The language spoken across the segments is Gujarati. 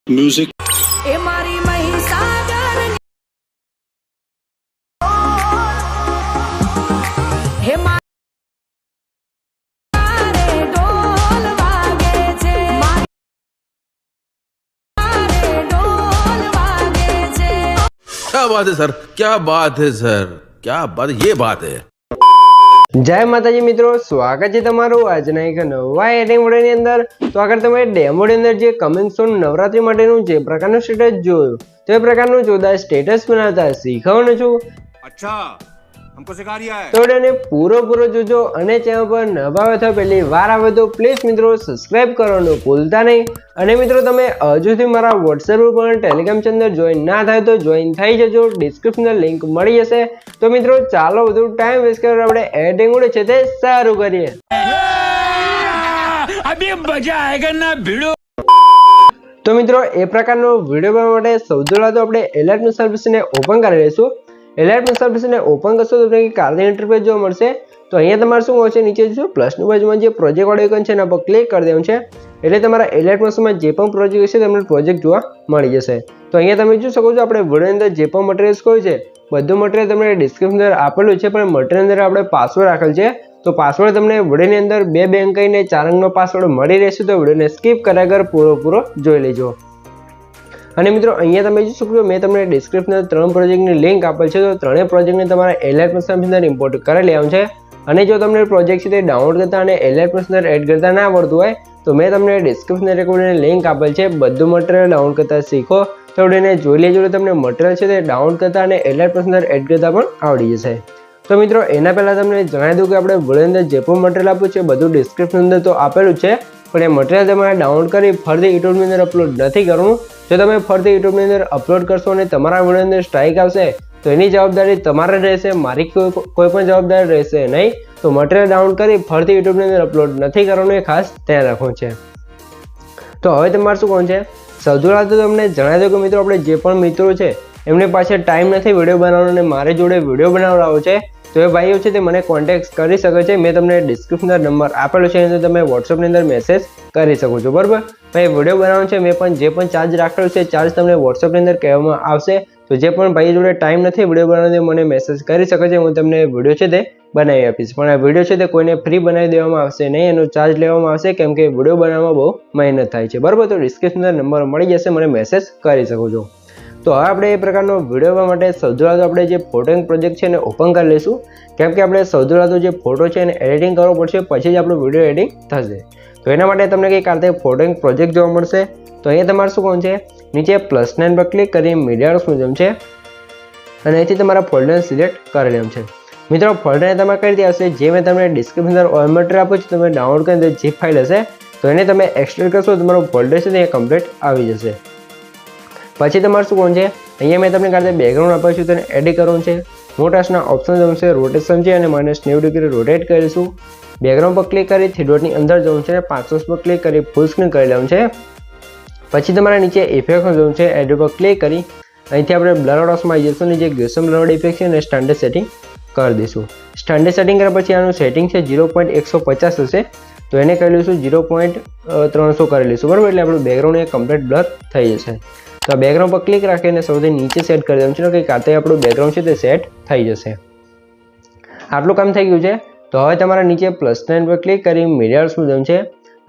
म्यूजिक એ મારી મહીસાગર હે મારે ઢોલ વાગે છે મારે ઢોલ વાગે છે। क्या बात है सर, क्या बात है सर, क्या बात, ये बात है। જય માતાજી મિત્રો, સ્વાગત છે તમારું આજના એક નવા એડિંગ વિડિયોની અંદર। તો આગળ તમે ડેમોની અંદર જે કમિંગ સૂન નવરાત્રી માટેનું જે પ્રકારનું સ્ટેટસ જોયું તો એ પ્રકારનું જોરદાર સ્ટેટસ બનાવતા શીખવાનું છું। अच्छा हमको सिखा रिया है। તો એને પૂરો જોજો અને ચેનલ પર નવા હોય તો પહેલી વાર આવે તો પ્લીઝ મિત્રો સબસ્ક્રાઇબ કરવાનું ભૂલતા નહીં। અને મિત્રો તમે હજુ સુધી મારા WhatsApp પર ટેલિગ્રામ ચેનલ જોઈન ના થાય તો જોઈન થઈ જજો, ડિસ્ક્રિપ્શનમાં લિંક મળી જશે। તો મિત્રો ચાલો વધુ ટાઈમ વેસ્ટ કર્યા આપણે એડિંગ ઉડે છે તે સારું કરીએ। अभी मजा आएगा ना भिड़ो। તો મિત્રો એ પ્રકારનો વિડીયો બનાવવા માટે સૌથી પહેલા તો આપણે એલર્ટ સર્વિસને ઓપન કરી લઈશું। એલર્ટ સર્વિસને ઓપન કરશો તો તમને કાર્ય ઇન્ટરફેસ જોવા મળશે। તો અહીંયા તમારે શું હોય છે, નીચે જોશો પ્લસની બાજુમાં જે પ્રોજેક્ટ વાળો આઇકન છે એના પર ક્લિક કરી દેવાનું છે, એટલે તમારા એલર્ટ મોડમાં જે પણ પ્રોજેક્ટ હશે તમને પ્રોજેક્ટ જોવા મળી જશે। તો અહીંયા તમે જોઈ શકો છો આપણે વિડીયોની અંદર જે પણ મટીરિયલ્સ કોઈ છે બધું મટીરિયલ તમને ડિસ્ક્રિપ્શન અંદર આપેલું છે, પણ મટીરિયલ અંદર આપણે પાસવર્ડ રાખેલ છે। તો પાસવર્ડ તમને વિડીયોની અંદર 2 અંક અને 4 અંકનો પાસવર્ડ મળી રહેશે। તો વિડીયોને સ્કીપ કર્યા વગર પૂરો જોઈ લેજો। અને મિત્રો અહીંયા તમે જોઈ શકો છો મેં તમને ડિસ્ક્રિપ્શનમાં 3 પ્રોજેક્ટની લિંક આપેલ છે। તો ત્રણેય પ્રોજેક્ટને તમારે એલર્ટ મોડની અંદર ઇમ્પોર્ટ કરી લેવાનું છે। અને જો તમને પ્રોજેક્ટ છે તે ડાઉનલોડ કરતા અને એલર્ટ મોડની અંદર એડ કરતા ના આવડતું હોય તો મેં તમને ડિસ્ક્રિપ્શન રેકોર્ડની લિંક આપેલ છે, બધું મટીરિયલ ડાઉનલોડ કરતા શીખો। તો વિડીયોને જોઈ લેજો, તમને મટીરિયલ છે તે ડાઉનલોડ કરતા અને એલર્ટ મોડની અંદર એડ કરતા પણ આવડી જશે। તો મિત્રો એના પહેલાં તમને જણાવી દઉં કે આપણે વિડીયોની અંદર જે પણ મટીરિયલ આપ્યું છે બધું ડિસ્ક્રિપ્શન અંદર તો આપેલું છે, પણ એ મટીરિયલ તમારે ડાઉનલોડ કરી ફરીથી યુટ્યુબની અંદર અપલોડ નથી કરવું। જો તમે ફરીથી યુટ્યુબની અંદર અપલોડ કરશો અને તમારા વિડીયોની અંદર સ્ટ્રાઇક આવશે તો એની જવાબદારી તમારે રહેશે, મારી કોઈ પણ જવાબદારી રહેશે નહીં। તો મટીરિયલ ડાઉનલોડ કરી ફરીથી યુટ્યુબની અંદર અપલોડ નથી કરવાનું, એ ખાસ ધ્યાન રાખવું છે। તો હવે તમારે શું કોણ છે, સૌથી પહેલાં તો તમને જણાવી દઉં કે મિત્રો આપણે જે પણ મિત્રો છે એમની પાસે ટાઈમ નથી વિડીયો બનાવવાનો અને મારી જોડે વિડીયો બનાવડાવો છે તો એ ભાઈઓ છે તે મને કોન્ટેક્ટ કરી શકે છે। મેં તમને ડિસ્ક્રિપ્શનમાં નંબર આપેલો છે એની તમે વોટ્સઅપની અંદર મેસેજ કરી શકો છો, બરાબર। ભાઈ વિડીયો બનાવવાનો છે, મેં પણ જે પણ ચાર્જ રાખેલો છે ચાર્જ તમને વોટ્સઅપની અંદર કહેવામાં આવશે। તો જે પણ ભાઈ જોડે ટાઈમ નથી વિડીયો બનાવવાનો મને મેસેજ કરી શકે છે, હું તમને વિડીયો છે તે બનાવી આપીશ। પણ આ વિડીયો છે તે કોઈને ફ્રી બનાવી દેવામાં આવશે નહીં, એનો ચાર્જ લેવામાં આવશે, કેમ કે વિડીયો બનાવવામાં બહુ મહેનત થાય છે, બરાબર। તો ડિસ્ક્રિપ્શનમાં નંબર મળી જશે, મને મેસેજ કરી શકો છો। તો હવે આપણે એ પ્રકારનો વિડીયો બનાવવા માટે સૌથી પહેલાં તો આપણે જે ફોટોઇંગ પ્રોજેક્ટ છે એને ઓપન કરી લઈશું, કેમ કે આપણે સૌથી પહેલાં તો જે ફોટો છે એને એડિટિંગ કરવો પડશે, પછી જ આપણું વિડીયો એડિટિંગ થશે। તો એના માટે તમને કંઈક આ રીતે ફોટોઇંગ પ્રોજેક્ટ જોવા મળશે। તો અહીંયા તમારે શું કોણ છે, નીચે +9 પર ક્લિક કરી મીડિયા મ્યુઝિયમ છે અને અહીંથી તમારા ફોલ્ડર સિલેક્ટ કરી લેવાનું છે। મિત્રો ફોલ્ડરને તમારે કઈ રીતે આવશે, જે મેં તમને ડિસ્ક્રિપ્શન અંદર ઓલ મટીરિયલ આપ્યું છે તમે ડાઉનલોડ કરીને zip ફાઇલ હશે તો એને તમે એક્સટ્રેક્ટ કરશો તો તમારું ફોલ્ડર છે તે કમ્પ્લીટ આવી જશે। પછી તમારે શું કોણ છે, અહીંયા મેં તમને કાઢે બેકગ્રાઉન્ડ આપ્યું છે તેને એડિટ કરવાનું છે। મોટાસના ઓપ્શન જવું છે, રોટેશન છે અને -90 ડિગ્રી રોટેટ કરીશું। બેકગ્રાઉન્ડ પર ક્લિક કરી 3 ડોટની અંદર જવું છે, 500 પર ક્લિક કરી ફૂલ સ્ક્રીન કરી લેવાનું છે। પછી તમારે નીચે ઇફેક્ટ જવું છે, એડિટ પર ક્લિક કરી અહીંથી આપણે બ્લર આઉટમાં આવી જઈશું, નીચે ગેસમ બ્લર ઇફેક્ટ છે અને સ્ટાન્ડર્ડ સેટિંગ કરી દઈશું। સ્ટાન્ડર્ડ સેટિંગ કર્યા પછી આનું સેટિંગ છે 0.150 હશે તો એને કરી લઈશું 0.300 કરી લઈશું, બરાબર। એટલે આપણું બેકગ્રાઉન્ડ એ કમ્પ્લીટ બ્લર થઈ જશે। તો આ બેકગ્રાઉન્ડ પર ક્લિક રાખીને સૌથી નીચે સેટ કરી દેવાનું છે, કે કાતે આપણું બેકગ્રાઉન્ડ છે તે સેટ થઈ જશે। આટલું કામ થઈ ગયું છે। તો હવે તમારા નીચે +9 પર ક્લિક કરી મીડિયા મ્યુઝિયમ છે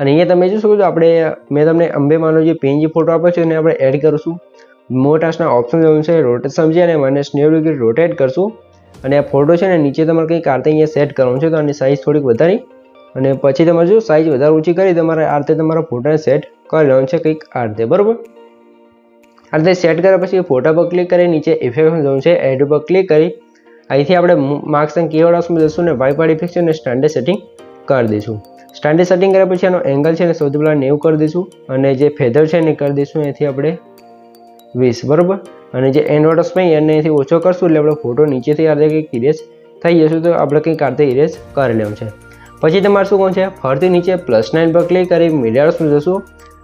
અને અહીંયા તમે જોઈ શકો છો આપણે મેં તમને અંબેમાનો જે PNG ફોટો આપ્યો છે એને આપણે એડ કરીશું। મોટાસના ઓપ્શન જવું છે, રોટેશન છે અને -90 ડિગ્રી રોટેટ કરશું અને આ ફોટો છે ને નીચે તમારે કંઈક આ રીતે અહીંયા સેટ કરવાનું છે। તો આની સાઇઝ થોડીક વધારી અને પછી તમારે જો સાઇઝ વધારે ઊંચી કરી તમારે આ રીતે તમારા ફોટાને સેટ કરી લેવાનું છે કંઈક આ રીતે, બરાબર। આ રીતે સેટ કર્યા પછી ફોટા પર ક્લિક કરી નીચે ઇફેક્ટ જવું છે, એડ પર ક્લિક કરી અહીંથી આપણે માર્ક્સ એન્ડ કીવર્ડ્સમાં જઈશું ને વાઇપાર્ડ ઇફેક્ટ છે અને સ્ટાન્ડર્ડ સેટિંગ કરી દઈશું। સ્ટાન્ડર્ડ સેટિંગ કર્યા પછી આનો એંગલ છે ને સૌથી પહેલાં 90 કરી દઈશું અને જે ફેધર છે એને કરી દઈશું અહીંથી આપણે 20, બરાબર। અને જે એન્ડ વર્ડ્સમાં એને અહીંથી ઓછો કરશું એટલે આપણે ફોટો નીચેથી આ રીતે કંઈક ઇરેઝ થઈ જશું, તો આપણે કંઈક આ રીતે ઇરેઝ કરી લેવાનું છે। પછી તમારે શું કોણ છે, ફરીથી નીચે +9 પર ક્લિક કરી મીડિયામાં જશું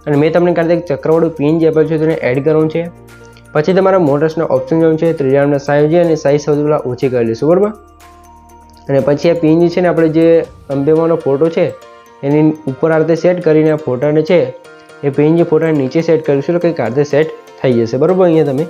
અને મેં તમને કાઢે ચક્રવાળું પિન જે આપ્યું છે તેને એડ કરવાનું છે। પછી તમારા મોટર્સના ઓપ્શન જવું છે, ત્રિજ્યાના સાઇઝ છે અને સાઇઝ સૌથી પહેલાં ઓછી કરી લઈશું, બરાબર। અને પછી આ પિન છે ને આપણે જે અંબેમાનો ફોટો છે એની ઉપર આ રીતે સેટ કરીને આ ફોટાને છે એ પીએનજી ફોટાને નીચે સેટ કરીશું તો કંઈક આ રીતે સેટ થઈ જશે બરાબર. અહીંયા તમે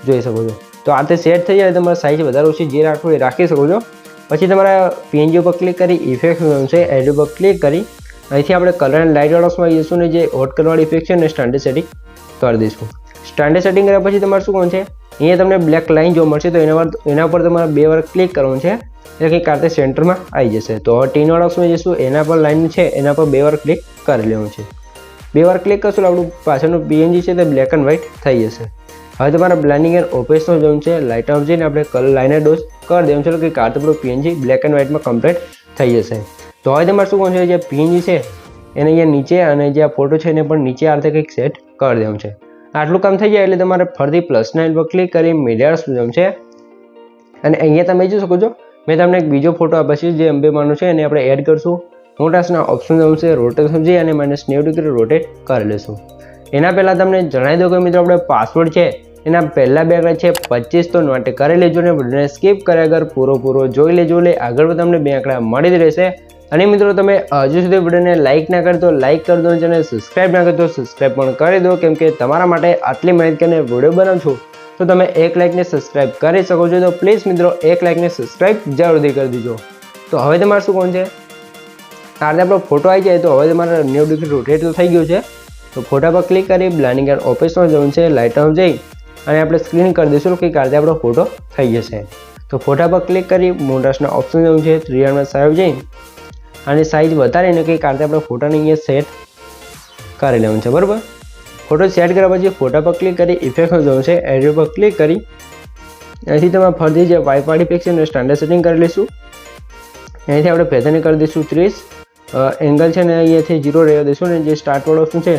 જોઈ શકો છો. તો આ રીતે સેટ થઈ જાય તમારે સાઇઝ વધારે ઓછી જે રાખવું એ રાખી શકો છો. પછી તમારા પીએનજી ઉપર ક્લિક કરી ઇફેક્ટ છે એડ ઉપર ક્લિક કરી અહીંથી આપણે કલર એન્ડ લાઇટ વાળામાં આવી જઈશું ને જે હોટ કલરવાળી ઇફેક્ટ છે ને સ્ટાન્ડર્ડ સેટિંગ કરી દઈશું. સ્ટાન્ડર્ડ સેટિંગ કર્યા પછી તમારે શું કરવાનું છે, અહીંયા તમને બ્લેક લાઇન જોવા મળશે તો એના પર તમારે 2 વાર ક્લિક કરવાનું છે એટલે કંઈક આ રીતે સેન્ટરમાં આવી જશે. તો હવે ટીન વાળામાં જઈશું, એના પર લાઇન છે એના પર 2 વાર ક્લિક કરી લેવાનું છે. 2 વાર ક્લિક કરશું આપણું પાછળનું પીએનજી છે તે બ્લેક એન્ડ વ્હાઇટ થઈ જશે. હવે તમારા બ્લેન્ડિંગ એન્ડ ઓપેસનો જવું છે લાઇટ આઉટ જઈને આપણે કલર લાઇનર ડોઝ કરી દેવાનું છે કે આપણું પીએનજી બ્લેક એન્ડ વ્હાઇટમાં કમ્પ્લીટ થઈ જશે. તો હવે તમારે શું કરવાનું છે, જે પીએનજી છે એને અહીંયા નીચે અને જે આ ફોટો છે એને પણ નીચે આ રીતે કંઈક સેટ કરી દેવાનું છે. આટલું કામ થઈ જાય એટલે તમારે ફરીથી પ્લસ નાઇન પર ક્લિક કરી મીડિયાસ જવું છે અને અહીંયા તમે જોઈ શકો છો મેં તમને એક બીજો ફોટો આપ્યો છે જે અંબેમાનો છે એને આપણે એડ કરશું. મોટાસના ઓપ્શન જવું છે રોટેશન જઈ અને -90 રોટેટ કરી લઈશું. એના પહેલાં તમને જણાવી દો કે મિત્રો આપણે પાસવર્ડ છે એના પહેલાં 2 આંકડા છે 25 તો નોટ કરી લેજો ને વિડીયોને સ્કીપ કર્યા વગર પૂરો જોઈ લેજો એટલે આગળ પણ તમને 2 આંકડા મળી જ રહેશે. અને મિત્રો તમે હજુ સુધી વિડીયોને લાઇક ના કરી તો લાઇક કરી દો અને ચેનલ સબસ્ક્રાઇબ ના કરી તો સબસ્ક્રાઇબ પણ કરી દો, કેમ કે તમારા માટે આટલી મહેનત કરીને વિડીયો બનાવું છું તો તમે 1 લાઇકને સબસ્ક્રાઇબ કરી શકો છો. તો પ્લીઝ મિત્રો 1 લાઇકને સબસ્ક્રાઇબ જરૂરથી કરી દીજો. તો હવે તમારે શું કોણ છે, આ રીતે આપણો ફોટો આવી જાય તો હવે તમારે 90 ડિગ્રી રોટેટ થઈ ગયું છે. તો ફોટા પર ક્લિક કરી બ્લેન્ડિંગ એન્ડ ઓપેસમાં જવું છે લાઇટ આઉટ જઈ અને આપણે સ્ક્રીન કરી દઈશું કે આ રીતે આપણો ફોટો થઈ જશે. તો ફોટા પર ક્લિક કરી મોટાસના ઓપ્શન જવું છે 3 સાહેબ જઈ અને સાઇઝ વધારીને કંઈક આ રીતે આપણે ફોટાને અહીંયા સેટ કરી લેવાનું છે બરાબર. ફોટો સેટ કર્યા પછી ફોટા પર ક્લિક કરી ઇફેક્ટમાં જવું છે એરિયો પર ક્લિક કરી અહીંથી તમે ફરીથી જે વાઇપાડી ઇફેક્ટ છે એને સ્ટાન્ડર્ડ સેટિંગ કરી લઈશું. અહીંથી આપણે પેટર્ન કરી દઈશું 30, એંગલ છે ને અહીંયાથી 0 રહેવા દઈશું ને જે સ્ટાર્ટ વાળો ઓપ્શન છે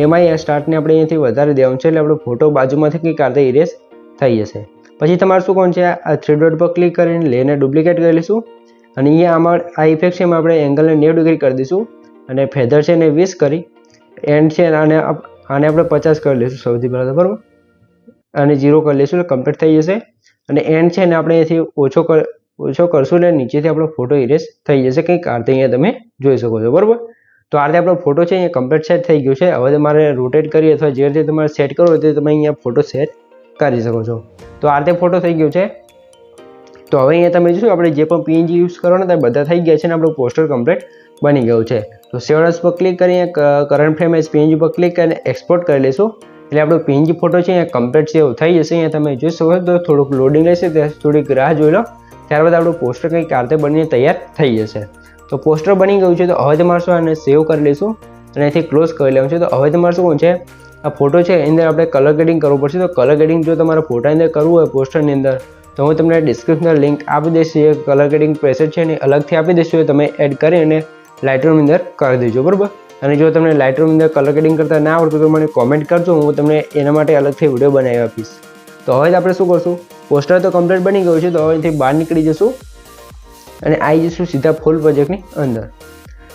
એમાં અહીંયા સ્ટાર્ટને આપણે અહીંયાથી વધારી દેવાનું છે એટલે આપણો ફોટો બાજુમાંથી કંઈક આ રીતે ઇરેઝ થઈ જશે. પછી તમારે શું કોણ છે, આ 3 ડોટ પર ક્લિક કરીને લેને ડુપ્લિકેટ કરી લઈશું અને અહીંયા આમાં આ ઇફેક્ટ છે એમાં આપણે એંગલને 90 ડિગ્રી કરી દઈશું અને ફેધર છે એને 20 કરી એન્ડ છે આને આપણે 50 કરી લઈશું સૌથી પહેલાં તો બરાબર અને 0 કરી લઈશું એટલે કમ્પ્લીટ થઈ જશે. અને એન્ડ છે ને આપણે અહીંથી ઓછો કરશું એટલે નીચેથી આપણો ફોટો ઇરેઝ થઈ જશે કંઈક આ રીતે અહીંયા તમે જોઈ શકો છો બરાબર. તો આ રીતે આપણો ફોટો છે અહીંયા કમ્પ્લીટ સેટ થઈ ગયો છે. હવે તમારે રોટેટ કરી અથવા જે રીતે તમારે સેટ કરવો હોય તે તમે અહીંયા ફોટો સેટ કરી શકો છો. તો આ રીતે ફોટો થઈ ગયો છે. તો હવે અહીંયા તમે જોશો આપણે જે પણ પીએનજી યુઝ કરવાના તે બધા થઈ ગયા છે અને આપણું પોસ્ટર કમ્પ્લીટ બની ગયું છે. તો સેવડસ પર ક્લિક કરી કરંટ ફ્રેમ એઝ પીએનજી પર ક્લિક કરીને એક્સપોર્ટ કરી લઈશું એટલે આપણો પીએનજી ફોટો છે અહીંયા કમ્પ્લીટ સેવ થઈ જશે. અહીંયા તમે જોઈ શકો તો થોડુંક લોડિંગ રહેશે ત્યાં થોડીક રાહ જોઈ લો, ત્યારબાદ આપણું પોસ્ટર કંઈક આ રીતે બનીને તૈયાર થઈ જશે. તો પોસ્ટર બની ગયું છે. તો હવે તમારે શું આને સેવ કરી લઈશું અને અહીંથી ક્લોઝ કરી લેવાનું છે. તો હવે તમારે શું છે, આ ફોટો છે એની અંદર આપણે કલર ગ્રેડિંગ કરવું પડશે. તો કલર ગ્રેડિંગ જો તમારે ફોટાની અંદર કરવું હોય પોસ્ટરની અંદર તો હું તમને ડિસ્ક્રિપ્શનમાં લિંક આપી દઈશ. એ કલર ગ્રેડિંગ પ્રેસેટ છે એને અલગથી આપી દઈશું એ તમે એડ કરી અને લાઇટરૂમની અંદર કરી દેજો બરાબર. અને જો તમને લાઇટરૂમની અંદર કલર ગ્રેડિંગ કરતા ના આવડતું તો મને કોમેન્ટ કરજો, હું તમને એના માટે અલગથી વિડીયો બનાવી આપીશ. તો હવે આપણે શું કરશું, પોસ્ટર તો કમ્પ્લીટ બની ગયું છે. તો હવે અહીંથી બહાર નીકળી જશું અને આવી જઈશું સીધા ફૂલ પ્રોજેક્ટની અંદર.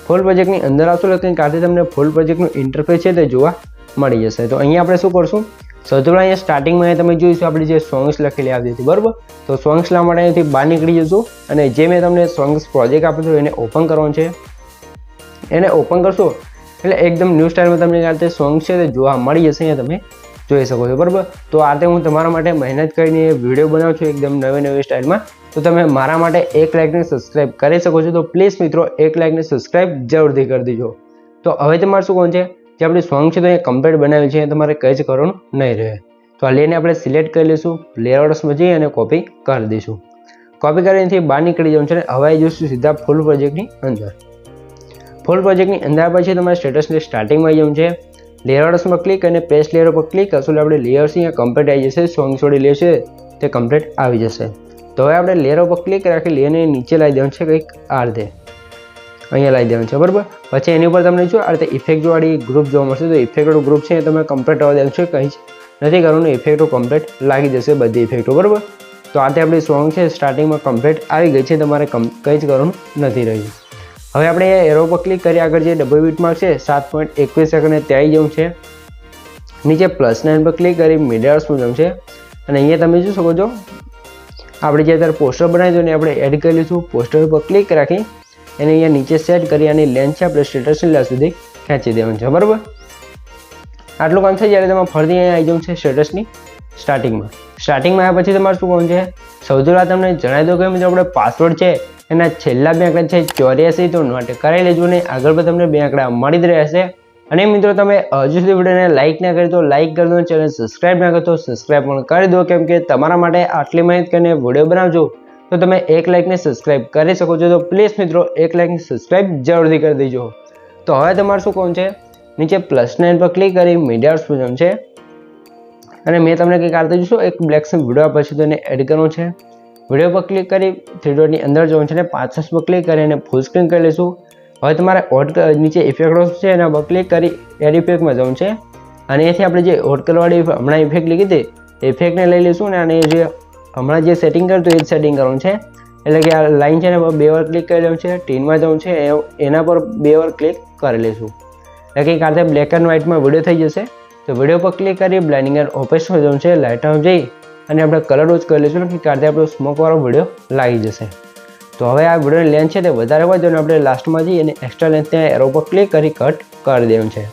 ફૂલ પ્રોજેક્ટની અંદર આવશો એટલે કંઈક આથી તમને ફૂલ પ્રોજેક્ટનું ઇન્ટરફેસ છે તે જોવા મળી જશે. તો અહીંયા આપણે શું કરશું, સૌથી પહેલાં અહીંયા સ્ટાર્ટિંગમાં તમે જોઈશું આપણી જે સોંગ્સ લખેલી આવતી હતી બરાબર. તો સોંગ્સ લાવવા માટે અહીંથી બહાર નીકળી જશું અને જે મેં તમને સોંગ્સ પ્રોજેક્ટ આપ્યો હતો એને ઓપન કરવાનું છે. એને ઓપન કરશો એટલે એકદમ ન્યૂ સ્ટાઇલમાં તમને આ રીતે સોંગ છે તે જોવા મળી જશે. અહીંયા તમે જોઈ શકો છો બરાબર. તો આ રીતે હું તમારા માટે મહેનત કરીને વિડીયો બનાવું છું એકદમ નવી સ્ટાઇલમાં. તો તમે મારા માટે 1 લાઇકને સબસ્ક્રાઇબ કરી શકો છો. તો પ્લીઝ મિત્રો 1 લાઇકને સબસ્ક્રાઇબ જરૂરથી કરી દેજો. તો હવે તમારે શું કોણ છે, જે આપણી સોંગ છે તો એ કમ્પ્લીટ બનાવી છે તમારે કંઈ જ કરવાનું નહીં રહે. તો આ લેને આપણે સિલેક્ટ કરી લઈશું, લેઆઉટ્સમાં જઈ અને કોપી કરી દઈશું. કોપી કરીને બહાર નીકળી જવાનું છે અને હવે આવી જઈશું સીધા ફૂલ પ્રોજેક્ટની અંદર. ફૂલ પ્રોજેક્ટની અંદર પછી તમારે સ્ટેટસની સ્ટાર્ટિંગમાં આવી જવું છે. લેયર્સમાં ક્લિક અને પેસ્ટ લેયર પર ક્લિક કરશું એટલે આપણે લેયર્સ અહીંયા કમ્પ્લીટ આવી જશે. સોંગ છોડી લેયર છે તે કમ્પ્લીટ આવી જશે. તો હવે આપણે લેયર પર ક્લિક રાખી લેયરને નીચે લાવી દેવાનું છે કંઈક આ રીતે અહીંયા લાવી દેવાનું છે બરાબર. પછી એની ઉપર તમને જો આ રીતે ઇફેક્ટવાળી ગ્રુપ જોવા મળશે. તો ઇફેક્ટવાળું ગ્રુપ છે એ તમે કમ્પ્લીટ આવવા દેવાનું છે, કંઈ જ નથી કરવાનું. ઇફેક્ટો કમ્પ્લીટ લાગી જશે બધી ઇફેક્ટો બરાબર. તો આ રીતે આપણી સોંગ છે સ્ટાર્ટિંગમાં કમ્પ્લીટ આવી ગઈ છે, તમારે કંઈ જ કરવાનું નથી રહ્યું. હવે આપણે એરો પર ક્લિક કરી આગળ જે ડબલ બીટ માર્ક છે 7.21 સેકન્ડે ત્યાં આવી જવું છે. નીચે +9 પર ક્લિક કરી મીડિયાર્સમાં જવું છે અને અહીંયા તમે જોઈ શકો છો આપણે જે અત્યારે પોસ્ટર બનાવી દો ને આપણે એડ કરી લઈશું. પોસ્ટર પર ક્લિક રાખી અને અહીંયા નીચે સેટ કરી અને લેન્થ છે આપણે સ્ટેટસની લેન્થ સુધી ખેંચી દેવાનું છે બરાબર. આટલું કામ થઈ જાય એટલે તમારે ફરીથી અહીંયા આવી જવું છે સ્ટેટસની સ્ટાર્ટિંગમાં આવ્યા પછી તમારે શું કરવાનું છે, સૌથી પહેલાં તમને જણાવી દો કે મિત્રો આપણે પાસવર્ડ છે એના છેલ્લા 2 આંકડા છે 84, તો નોટ કરાવી લેજો ને આગળ પર તમને 2 આંકડા મળી જ રહેશે. અને મિત્રો તમે હજુ સુધી વિડીયોને લાઇક ના કરી તો લાઇક કરી દો, ચેનલ સબસ્ક્રાઇબ ના કરો તો સબસ્ક્રાઇબ પણ કરી દો, કેમ કે તમારા માટે આટલી મહેનત કરીને વિડીયો બનાવજો તો તમે 1 લાઇકને સબસ્ક્રાઇબ કરી શકો છો. તો પ્લીઝ મિત્રો 1 લાઇકને સબસ્ક્રાઇબ જરૂરથી કરી દેજો. તો હવે તમારે શું કરવાનું છે, નીચે +9 પર ક્લિક કરી મીડિયા સ્પૂઝમ છે અને મેં તમને કંઈક આવતા જોશું એક બ્લેક સ્ક્રીન વિડીયો પછી તો એને એડ કરવું છે. વિડીયો પર ક્લિક કરી 3 ડોટની અંદર જવાનું છે અને 5 પર ક્લિક કરી અને ફૂલ સ્ક્રીન કરી લઈશું. હવે તમારે નીચે ઇફેક્ટ છે એના પર ક્લિક કરી એડ ઇફેક્ટમાં જવાનું છે અને એથી આપણે જે ઓડ કરવાળી હમણાં ઇફેક્ટ લીધી હતી ઇફેક્ટને લઈ લઈશું ને અને જે હમણાં જે સેટિંગ કર્યું હતું એ જ સેટિંગ કરવાનું છે. એટલે કે આ લાઈન છે ને 2 વાર ક્લિક કરી લેવું છે, ટીનમાં જવું છે, એના પર 2 વાર ક્લિક કરી લઈશું. એટલે કંઈક આ બ્લેક એન્ડ વ્હાઇટમાં વિડીયો થઈ જશે. તો વિડીયો પર ક્લિક કરી બ્લેન્ડિંગ એન્ડ ઓપેસમાં જવું છે, લાઇટ આઉટ જઈ અને આપણે કલર રોજ કરી લઈશું કે કારણે આપણો સ્મોકવાળો વિડીયો લાગી જશે. તો હવે આ વિડીયોની લેન્થ છે તે વધારે હોય તો આપણે લાસ્ટમાં જઈ અને એક્સ્ટ્રા લેન્થ ત્યાં એરો પર ક્લિક કરી કટ કરી દેવું છે.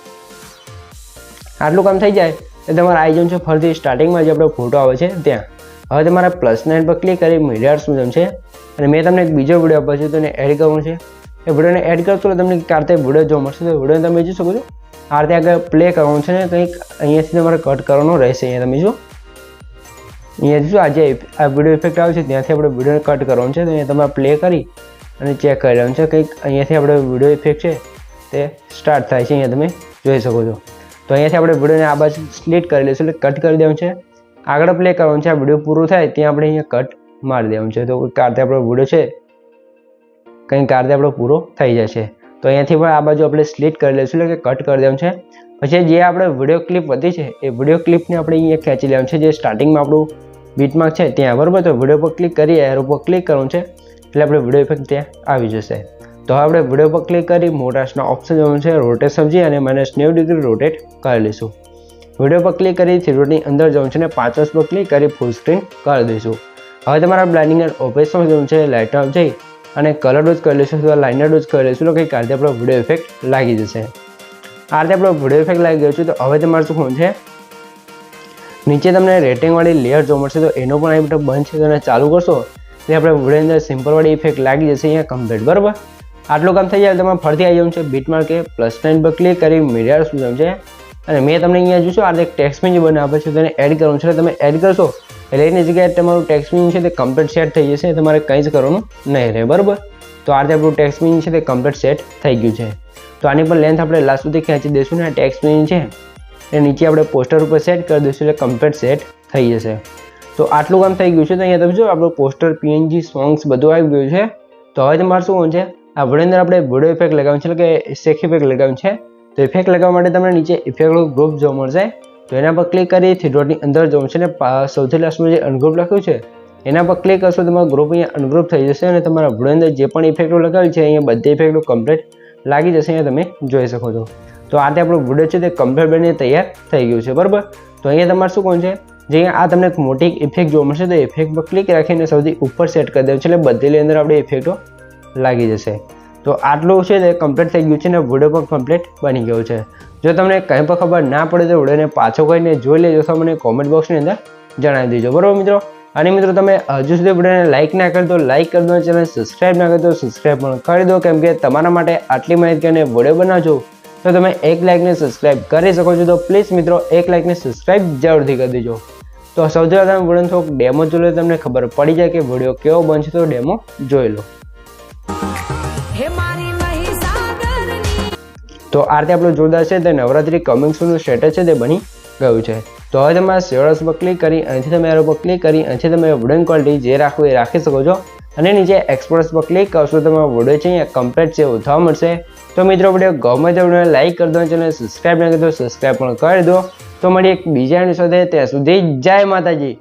આટલું કામ થઈ જાય તો તમારે આવી જવું છે ફરીથી સ્ટાર્ટિંગમાં જે આપણો ફોટો આવે છે ત્યાં. હવે તમારે +9 પર ક્લિક કરી મીડિયા સ્પૂઝમ છે અને મેં તમને એક બીજો વિડીયો આપ્યો છે તો એને એડ કરવું છે. એ વિડીયોને એડ કરશો તો તમને કારતે વિડીયો જોવા મળશે. તો વિડીયો તમે જોઈ શકો છો આ રીતે આગળ પ્લે કરવાનું છે ને કંઈક અહીંયાથી તમારે કટ કરવાનો રહેશે. અહીંયા તમે જો અહીંયા જો આજે આ વિડીયો ઇફેક્ટ આવે છે ત્યાંથી આપણે વિડીયોને કટ કરવાનું છે. તો અહીંયા તમારે પ્લે કરી અને ચેક કરી લેવાનું છે. કંઈક અહીંયાથી આપણે વિડીયો ઇફેક્ટ છે તે સ્ટાર્ટ થાય છે, અહીંયા તમે જોઈ શકો છો. તો અહીંયાથી આપણે વિડીયોને આ બાજુ સ્પ્લિટ કરી લઈશું એટલે કટ કરી દેવાનું છે. આગળ પ્લે કરવાનું છે, આ વિડીયો પૂરો થાય ત્યાં આપણે અહીંયા કટ મારી દેવાનું છે. તો કારતે આપણો વિડીયો છે કંઈક કારતે આપણો પૂરો થઈ જશે. તો અહીંયાથી પણ આ બાજુ આપણે સ્પ્લિટ કરી લઈશું એટલે કે કટ કરી દેવાનું છે. પછી જે આપણે વિડીયો ક્લિપ વધી છે એ વિડીયો ક્લિપને આપણે અહીંયા ખેંચી લેવાનું છે જે સ્ટાર્ટિંગમાં આપણું બીટમાર્ક છે ત્યાં, બરાબર. તો વિડીયો પર ક્લિક કરી એરો પર ક્લિક કરવાનું છે એટલે આપણે વિડીયો ઇફેક્ટ ત્યાં આવી જશે. તો હવે આપણે વિડીયો પર ક્લિક કરી મોટાસના ઓપ્શન જવાનું છે, રોટેટ સમજી અને -90 ડિગ્રી રોટેટ કરી લઈશું. વિડીયો પર ક્લિક કરી 3 ડોટની અંદર જવાનું છે અને 5 પર ક્લિક કરી ફૂલ સ્ક્રીન કરી દઈશું. હવે તમારા બ્લેન્ડિંગ એન્ડ ઓપેસમાં જવાનું છે, લાઇટ આઉટ જઈ અને કલર ડોઝ કરી લઈશું તો લાઇનર ડોઝ કરી લઈશું તો કંઈક આ રીતે આપણો વિડીયો ઇફેક્ટ લાગી જશે. આ રીતે આપણો વિડીયો ઇફેક્ટ લાગી ગયો છે. તો હવે તમારે શું કરવાનું છે, નીચે તમને રેટિંગવાળી લેયર જોવા મળશે તો એનો પણ આ બટન બંધ છે તો એને ચાલુ કરશો એટલે આપણે વિડીયો અંદર સિમ્પલવાળી ઇફેક્ટ લાગી જશે અહીંયા કમ્પ્લીટ, બરાબર. આટલું કામ થઈ જાય તમારે ફરીથી આવી જવું છે બીટમાર્ક કે +9 પર ક્લિક કરી મીડિયા સ્પૂઝમ છે અને મેં તમને અહીંયા જોશો આ એક ટેક્સ્ટ મેન્યુ બને આપે છે તો એને એડ કરવાનું છે. તમે એડ કરશો એટલે એની જગ્યાએ તમારું ટેક્સ્ટ મેન્યુ છે તે કમ્પ્લીટ સેટ થઈ જશે, તમારે કંઈ જ કરવાનું નહીં રહે, બરાબર. તો આ રીતે આપણું ટેક્સ્ટ મેન્યુ છે તે કમ્પ્લીટ સેટ થઈ ગયું છે. તો આની પર લેન્થ આપણે લાસ્ટ સુધી ખેંચી દઈશું ને આ ટેક્સ્ટ મેન્યુ છે એ નીચે આપણે પોસ્ટર ઉપર સેટ કરી દઈશું એટલે કમ્પ્લીટ સેટ થઈ જશે. તો આટલું કામ થઈ ગયું છે. તો અહીંયા તમે જો આપણું પોસ્ટર, PNG, સોંગ્સ બધું આવી ગયું છે. તો હવે તમારે શું કરવાનું છે, આ વિડીયો અંદર આપણે વિડીયો ઇફેક્ટ લગાવવાનું છે એટલે કે શેક ઇફેક્ટ લગાવવાનું છે. તો ઇફેક્ટ લગાવવા માટે તમને નીચે ઇફેક્ટનું ગ્રુપ જોવા મળશે. તો એના પર ક્લિક કરી 3 ડોટની અંદર જવું છે અને સૌથી લાસ્ટમાં જે અનગ્રુપ લખ્યું છે એના પર ક્લિક કરશો તમારો ગ્રુપ અહીંયા અનગ્રુપ થઈ જશે અને તમારા વિડીયો અંદર જે પણ ઇફેક્ટો લગાવેલી છે અહીંયા બધી ઇફેક્ટો કમ્પ્લીટ લાગી જશે. અહીંયા તમે જોઈ શકો છો. તો આ રીતે આપણો વિડીયો છે તે કમ્પ્લીટ બનીને તૈયાર થઈ ગયું છે, બરાબર. તો અહીંયા તમારે શું કરવાનું છે, જે આ તમને એક મોટી ઇફેક્ટ જોવા મળશે તો ઇફેક્ટ પર ક્લિક રાખીને સૌથી ઉપર સેટ કરી દેવું છે એટલે બધી અંદર આપણે ઇફેક્ટો લાગી જશે. તો આટલું છે તે કમ્પ્લીટ થઈ ગયું છે ને વિડીયો પણ કમ્પ્લીટ બની ગયો છે. જો તમને કંઈ પણ ખબર ના પડે તો વિડીયોને પાછો કરીને જોઈ લેજો તો મને કોમેન્ટ બોક્સની અંદર જણાવી દેજો, બરાબર મિત્રો. અને મિત્રો તમે હજુ સુધી વિડીયોને લાઇક ના કરી તો લાઇક કરી દો, ચેનલ સબસ્ક્રાઇબ ના કરી તો સબસ્ક્રાઇબ પણ કરી દો, કેમ કે તમારા માટે આટલી મહેનત કરીને વિડીયો બનાવજો તો તમે 1 લાઇકને સબસ્ક્રાઇબ કરી શકો છો. તો પ્લીઝ મિત્રો 1 લાઇકને સબસ્ક્રાઇબ જરૂરથી કરી દેજો. તો સૌથી પહેલાં તમે વિડીયોનો થોડોક ડેમો જોઈ લો, તમને ખબર પડી જાય કે વિડીયો કેવો બનશે. તો ડેમો જોઈ લો. હે મારી મહીસાગરની તો આ રીતે આપણું જોરદાર છે તે નવરાત્રી કમિંગ સૂનનું સ્ટેટસ છે તે બની ગયું છે. તો હવે તમારે સેવડસ પર ક્લિક કરી અહીંથી તમે એરો પર ક્લિક કરી અહીંથી તમે વિડીયો ક્વોલિટી જે રાખવું એ રાખી શકો છો અને નીચે એક્સપોર્ટ્સ પર ક્લિક કરશો તો તમારો વિડીયો છે અહીંયા કમ્પ્લીટ છે એવું થવા મળશે. તો મિત્રો વિડીયો ગમે તો વિડીયોને લાઇક કરી દો, ચેનલ સબસ્ક્રાઇબ ના કરી દો સબસ્ક્રાઇબ પણ કરી દો. તો મળીએ એક બીજા સાથે, ત્યાં સુધી જય માતાજી.